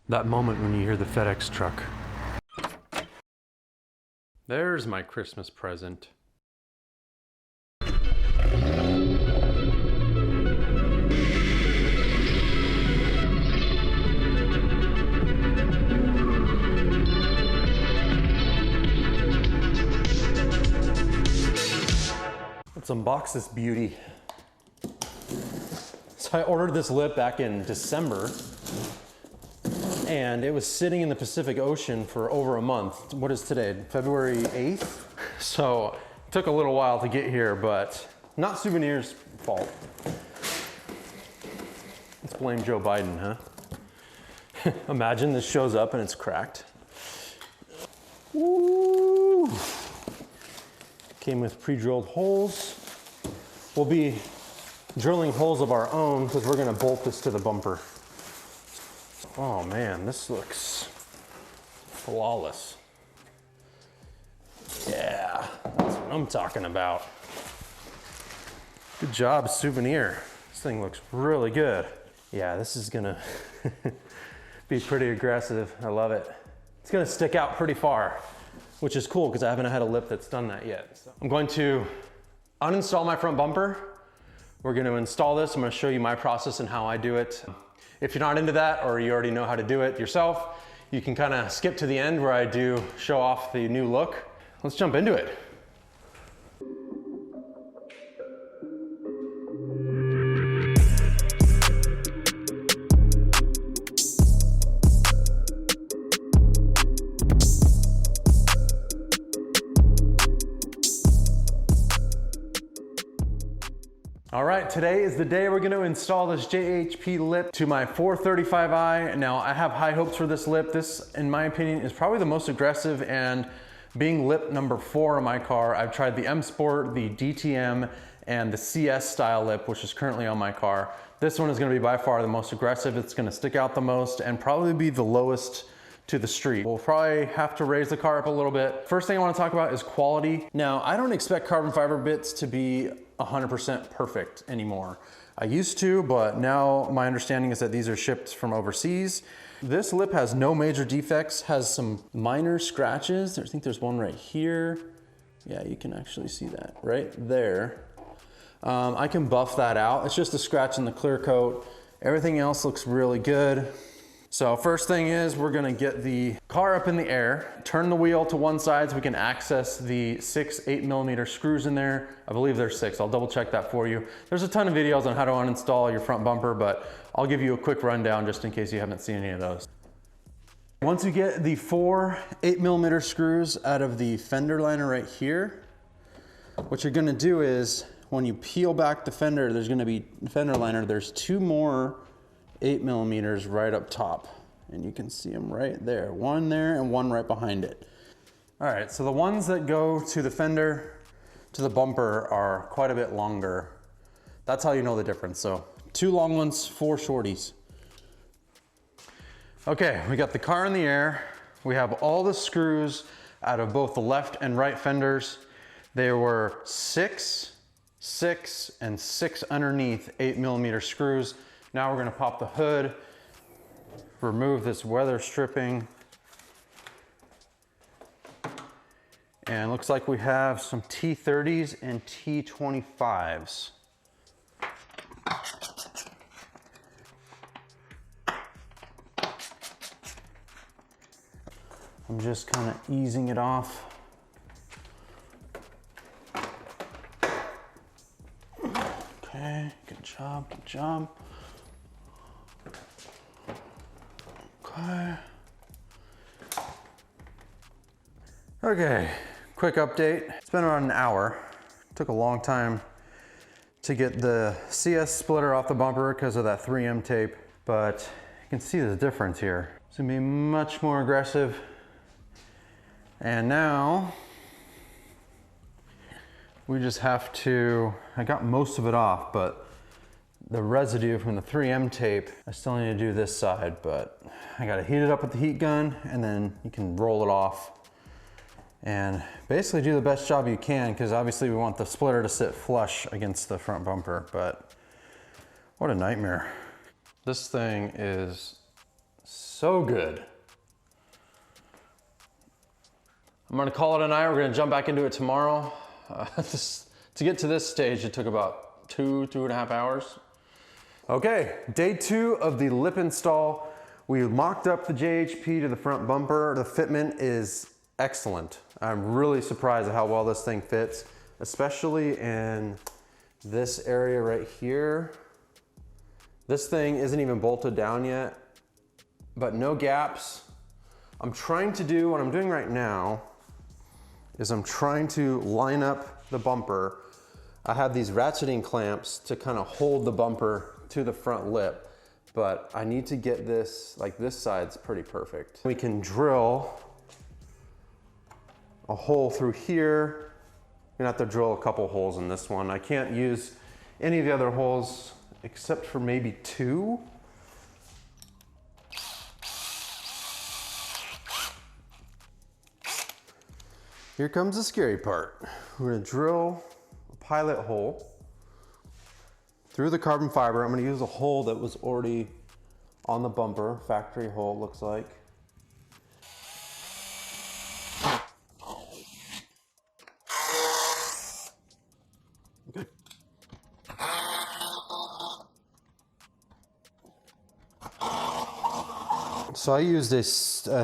That moment when you hear the FedEx truck. There's my Christmas present. Let's unbox this beauty. So I ordered this lip back in December, and it was sitting in the Pacific Ocean for over a month. What is today? February 8th? So it took a little while to get here, but not Suvneer's fault. Let's blame Joe Biden, huh? Imagine this shows up and it's cracked. Woo! Came with pre-drilled holes. We'll be drilling holes of our own because we're gonna bolt this to the bumper. Oh man, this looks flawless. Yeah, that's what I'm talking about. Good job, Suvneer. This thing looks really good. Yeah, this is gonna be pretty aggressive. I love it. It's gonna stick out pretty far, which is cool because I haven't had a lip that's done that yet. So I'm going to uninstall my front bumper. We're gonna install this. I'm gonna show you my process and how I do it. If you're not into that or you already know how to do it yourself, you can kind of skip to the end where I do show off the new look. Let's jump into it. All right, today is the day we're gonna install this JHP lip to my 435i. Now, I have high hopes for this lip. This, in my opinion, is probably the most aggressive, and being lip number 4 on my car, I've tried the M Sport, the DTM, and the CS style lip, which is currently on my car. This one is gonna be by far the most aggressive. It's gonna stick out the most and probably be the lowest to the street. We'll probably have to raise the car up a little bit. First thing I want to talk about is quality. Now, I don't expect carbon fiber bits to be 100% perfect anymore. I used to, but now my understanding is that these are shipped from overseas. This lip has no major defects, has some minor scratches. I think there's one right here. Yeah, you can actually see that right there. I can buff that out. It's just a scratch in the clear coat. Everything else looks really good. So first thing is we're gonna get the car up in the air, turn the wheel to one side so we can access the 6 8mm screws in there. I believe there's 6, I'll double check that for you. There's a ton of videos on how to uninstall your front bumper, but I'll give you a quick rundown just in case you haven't seen any of those. Once you get the 4 8mm screws out of the fender liner right here, what you're gonna do is when you peel back the fender, there's gonna be fender liner, there's 2 more 8mm right up top, and you can see them right there. One there and one right behind it. All right, so the ones that go to the fender, to the bumper are quite a bit longer. That's how you know the difference. So 2 long ones, 4 shorties. Okay, we got the car in the air. We have all the screws out of both the left and right fenders. There were 6, 6, and 6 underneath 8mm screws. Now we're gonna pop the hood, remove this weather stripping, and looks like we have some T30s and T25s. I'm just kind of easing it off. Okay, good job, good job. Okay, quick update. It's been around an hour. It took a long time to get the CS splitter off the bumper because of that 3M tape, but you can see the difference here. It's gonna be much more aggressive. And now we just have to, I got most of it off, but the residue from the 3M tape, I still need to do this side, but I gotta heat it up with the heat gun and then you can roll it off and basically do the best job you can, because obviously we want the splitter to sit flush against the front bumper, but what a nightmare. This thing is So good. I'm gonna call it a night. We're gonna jump back into it tomorrow. To get to this stage, it took about 2.5 hours. Okay, day 2 of the lip install. We mocked up the JHP to the front bumper. The fitment is excellent. I'm really surprised at how well this thing fits, especially in this area right here. This thing isn't even bolted down yet, but no gaps. I'm trying to do, what I'm doing right now is I'm trying to line up the bumper. I have these ratcheting clamps to kind of hold the bumper to the front lip, but I need to get this, like this side's pretty perfect. We can drill a hole through here. You're gonna have to drill a couple holes in this one. I can't use any of the other holes except for maybe 2. Here comes the scary part. We're gonna drill a pilot hole through the carbon fiber. I'm gonna use a hole that was already on the bumper, factory hole, looks like. Okay. So I used a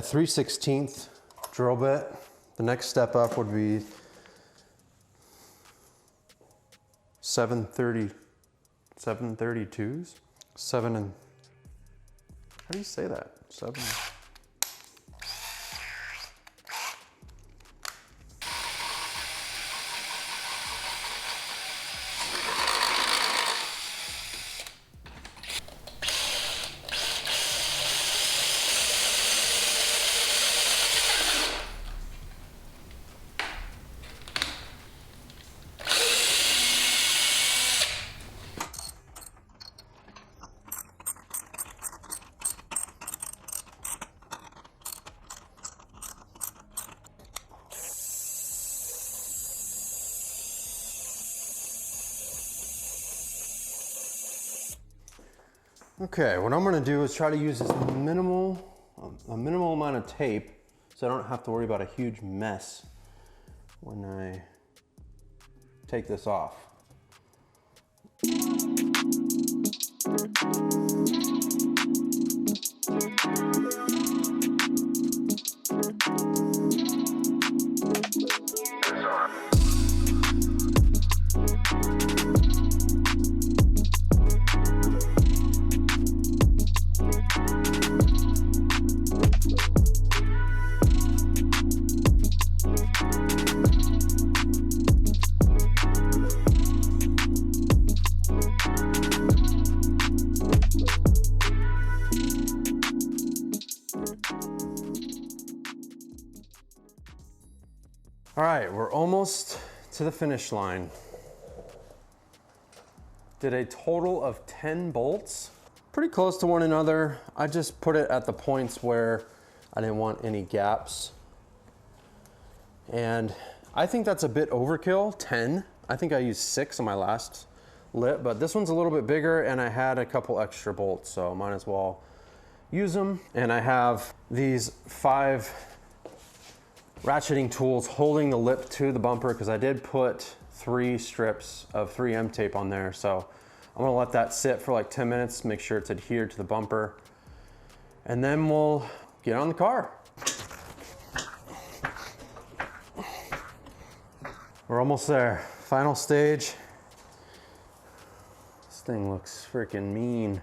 3/16 drill bit. The next step up would be 732s? 7 and, how do you say that? 7. Okay, what I'm gonna do is try to use a minimal amount of tape so I don't have to worry about a huge mess when I take this off. All right, we're almost to the finish line. Did a total of 10 bolts, pretty close to one another. I just put it at the points where I didn't want any gaps. And I think that's a bit overkill, 10. I think I used 6 on my last lip, but this one's a little bit bigger and I had a couple extra bolts, so might as well use them. And I have these 5 ratcheting tools holding the lip to the bumper because I did put 3 strips of 3M tape on there. So I'm gonna let that sit for like 10 minutes, make sure it's adhered to the bumper, and then we'll get on the car. We're almost there. Final stage. This thing looks freaking mean.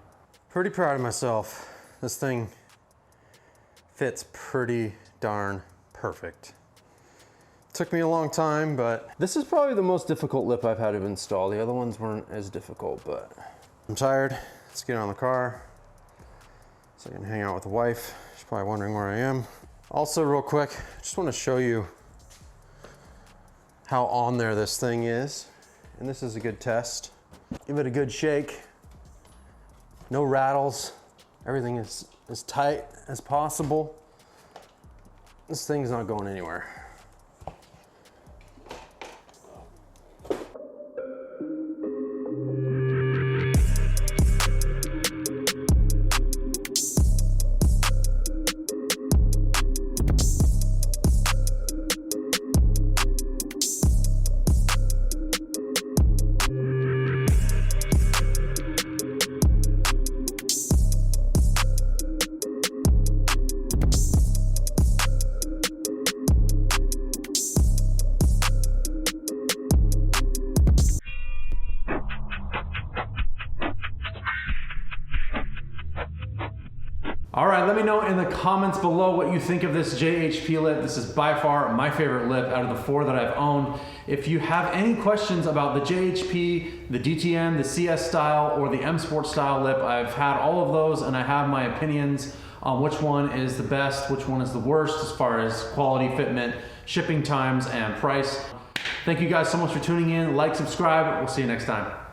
Pretty proud of myself. This thing fits pretty darn perfect. Took me a long time, but this is probably the most difficult lip I've had to install. The other ones weren't as difficult, but I'm tired. Let's get on the car so I can hang out with the wife. She's probably wondering where I am. Also, real quick, I just want to show you how on there this thing is. And this is a good test. Give it a good shake. No rattles. Everything is as tight as possible. This thing's not going anywhere. know in the comments below what you think of this JHP lip. This is by far my favorite lip out of the 4 that I've owned. If you have any questions about the JHP, the DTM, the CS style, or the M Sport style lip, I've had all of those and I have my opinions on which one is the best, which one is the worst as far as quality, fitment, shipping times, and price. Thank you guys so much for tuning in. Like, subscribe. We'll see you next time.